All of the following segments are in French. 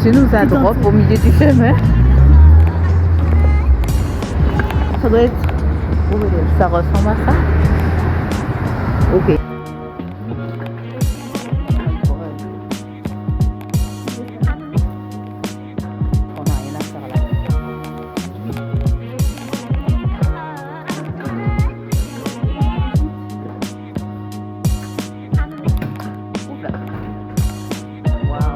Tu nous as drop au milieu du chemin. Ça doit être... Ça ressemble à ça. Ok. On n'a rien à faire là. Oula. Wow.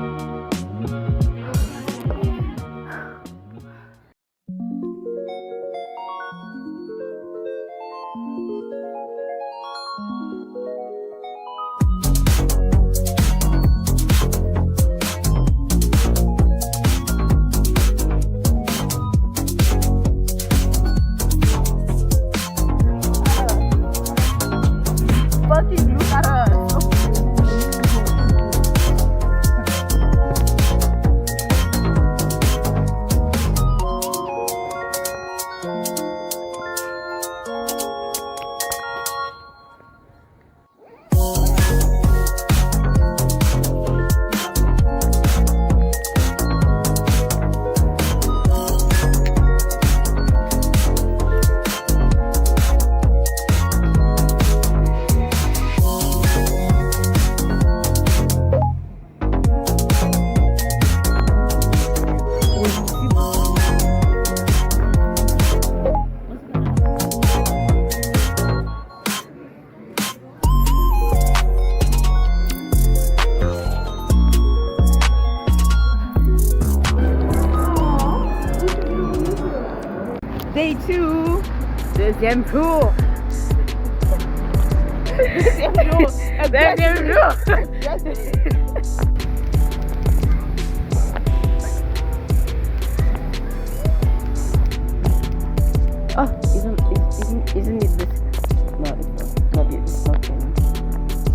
Fucking look at us. Day 2, deuxième jour. Deuxième jour. Oh, isn't it this? No, it's not. It's not him.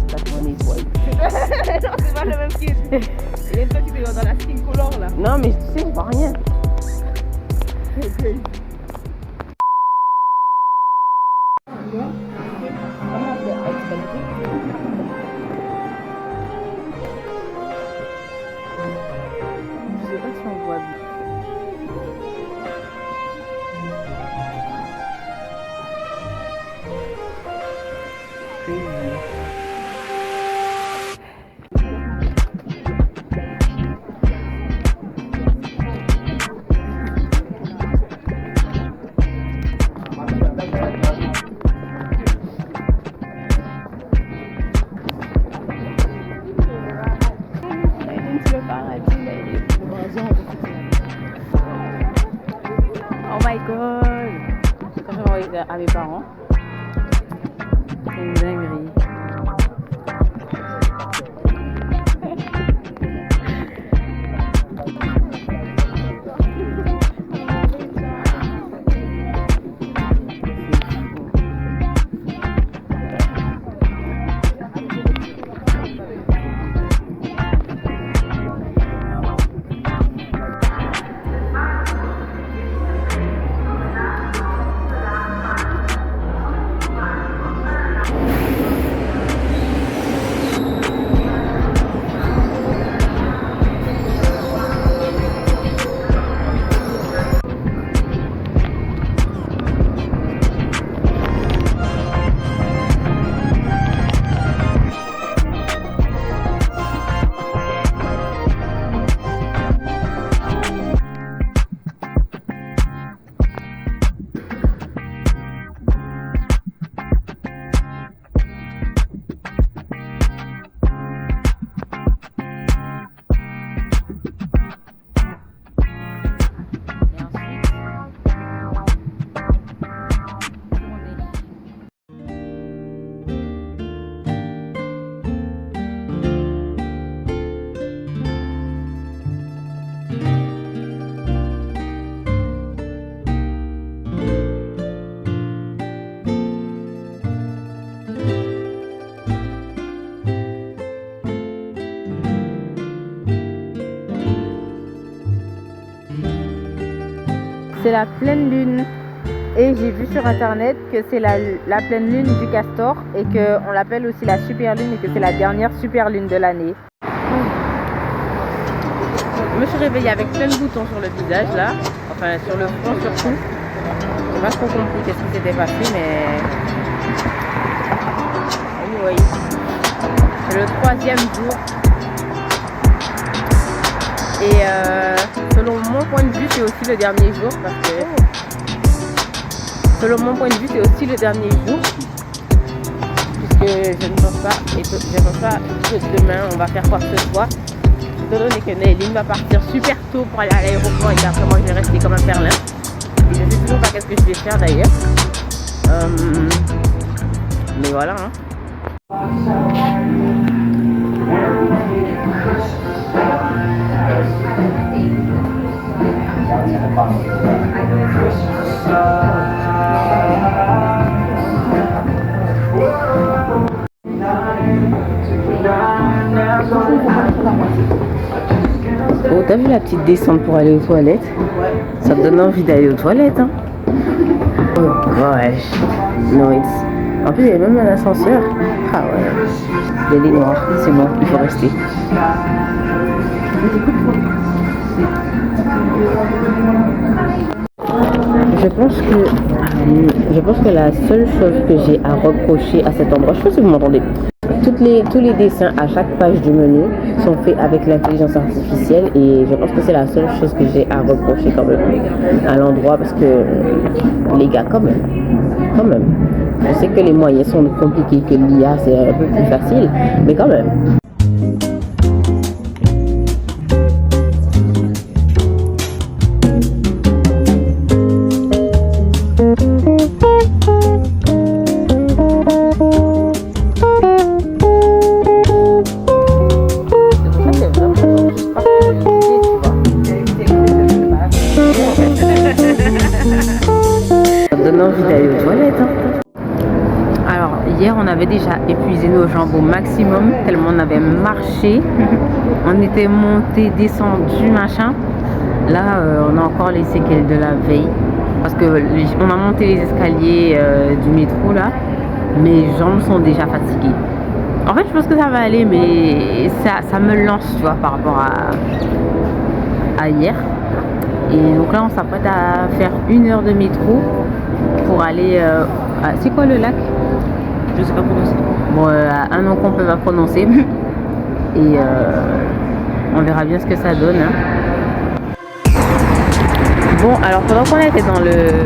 That one is white. Non, c'est pas le même kid. Il y a une fois qui est dans la skin color là. Non, mais tu sais, je vois rien. Je sais pas si on voit bien. Crazy. Oh my god! Quand je vais envoyer à mes parents, c'est une dinguerie. C'est la pleine lune. Et j'ai vu sur internet que c'est la pleine lune du Castor et qu'on l'appelle aussi la super lune et que c'est la dernière super lune de l'année. me suis réveillée avec plein de boutons sur le visage là, enfin sur le front surtout. J'ai pas trop compris qu'est-ce qui s'était passé, mais anyway, c'est le 3e jour. Et selon mon point de vue, c'est aussi le dernier jour parce que selon mon point de vue, c'est aussi le dernier jour puisque je ne pense pas que demain on va faire quoi que ce soit. Étant donné que Néline va partir super tôt pour aller à l'aéroport et qu'après moi je vais rester comme un perlin. Et je ne sais toujours pas qu'est-ce que je vais faire d'ailleurs. Mais voilà. Hein. Oh, t'as vu la petite descente pour aller aux toilettes? Ça te donne envie d'aller aux toilettes, hein? Oh gosh, nice. En plus, il y a même un ascenseur. Ah ouais. Il y a des noirs, c'est bon, il faut rester. Je pense que la seule chose que j'ai à reprocher à cet endroit, je sais pas si vous m'entendez, tous les dessins à chaque page du menu sont faits avec l'intelligence artificielle et je pense que c'est la seule chose que j'ai à reprocher quand même à l'endroit parce que les gars quand même. Je sais que les moyens sont compliqués, que l'IA c'est un peu plus facile, mais quand même. Hier, on avait déjà épuisé nos jambes au maximum, tellement on avait marché. On était monté, descendu, machin. Là, on a encore les séquelles de la veille. Parce que on a monté les escaliers du métro, là. Mes jambes sont déjà fatiguées. En fait, je pense que ça va aller, mais ça me lance, tu vois, par rapport à hier. Et donc là, on s'apprête à faire 1 heure de métro pour aller... c'est quoi le lac? Je sais pas prononcer. Bon, un nom qu'on peut pas prononcer. Et on verra bien ce que ça donne. Hein. Bon, alors pendant qu'on était dans le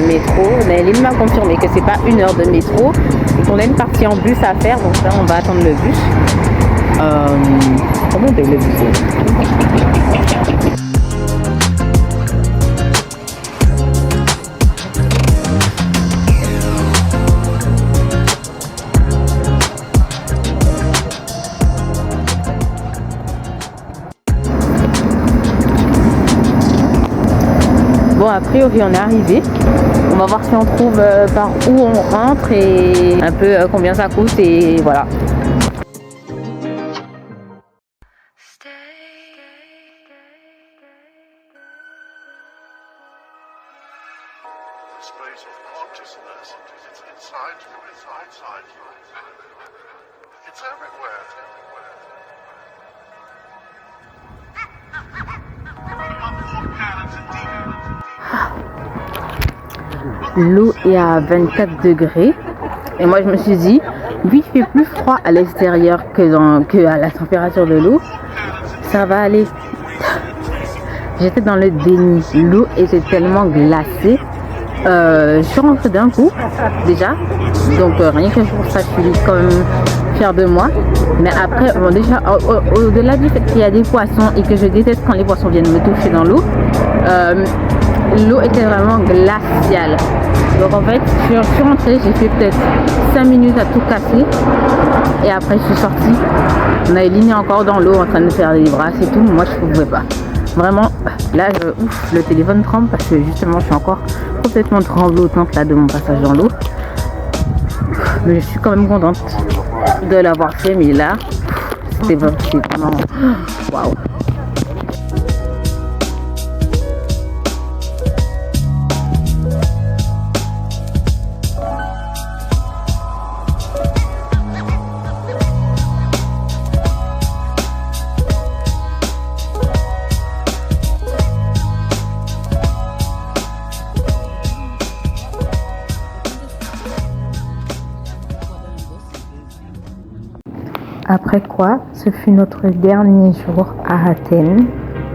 métro, Néline m'a confirmé que c'est pas 1 heure de métro et qu'on a une partie en bus à faire. Donc là, on va attendre le bus. Comment on paye le bus? Bon, a priori on est arrivé. On va voir si on trouve par où on rentre et un peu combien ça coûte et voilà. L'eau est à 24 degrés et moi je me suis dit, vu qu'il fait plus froid à l'extérieur que à la température de l'eau, ça va aller. J'étais dans le déni, l'eau était tellement glacée. Je suis rentrée d'un coup déjà, donc rien que pour ça je suis quand même fière de moi. Mais après, bon, déjà au-delà du fait qu'il y a des poissons et que je déteste quand les poissons viennent me toucher dans l'eau, l'eau était vraiment glaciale. Donc en fait, je suis rentrée, j'ai fait peut-être 5 minutes à tout casser et après je suis sortie. Néline est encore dans l'eau en train de faire des brasses et tout, moi je ne pouvais pas. Vraiment, là, le téléphone tremble parce que justement, je suis encore complètement tremblotante là de mon passage dans l'eau. Mais je suis quand même contente de l'avoir fait, mais là, c'était vraiment waouh. Après quoi, ce fut notre dernier jour à Athènes,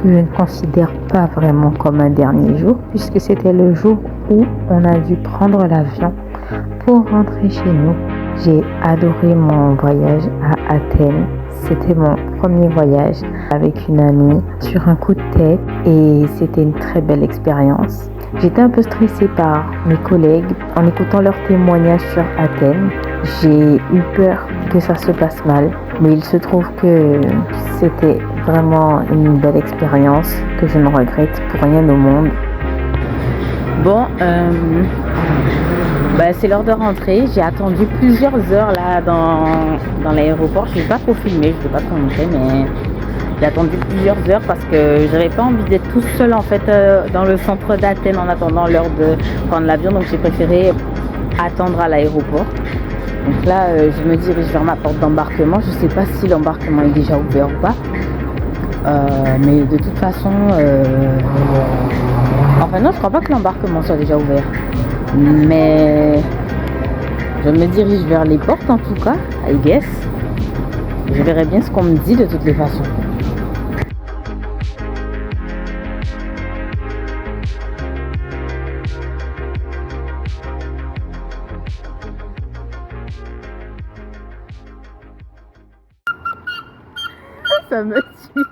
que je ne considère pas vraiment comme un dernier jour, puisque c'était le jour où on a dû prendre l'avion pour rentrer chez nous. J'ai adoré mon voyage à Athènes. C'était mon premier voyage avec une amie sur un coup de tête et c'était une très belle expérience. J'étais un peu stressée par mes collègues en écoutant leurs témoignages sur Athènes. J'ai eu peur que ça se passe mal, mais il se trouve que c'était vraiment une belle expérience que je ne regrette pour rien au monde. Bon, c'est l'heure de rentrer. J'ai attendu plusieurs heures là dans l'aéroport. Je ne vais pas trop filmer, je ne vais pas trop montrer, mais j'ai attendu plusieurs heures parce que j'avais pas envie d'être toute seule en fait dans le centre d'Athènes en attendant l'heure de prendre l'avion. Donc j'ai préféré attendre à l'aéroport. Donc là, je me dirige vers ma porte d'embarquement. Je ne sais pas si l'embarquement est déjà ouvert ou pas. Mais de toute façon, enfin non, je crois pas que l'embarquement soit déjà ouvert. Mais je me dirige vers les portes en tout cas, I guess. Je verrai bien ce qu'on me dit de toutes les façons. Ça me tue.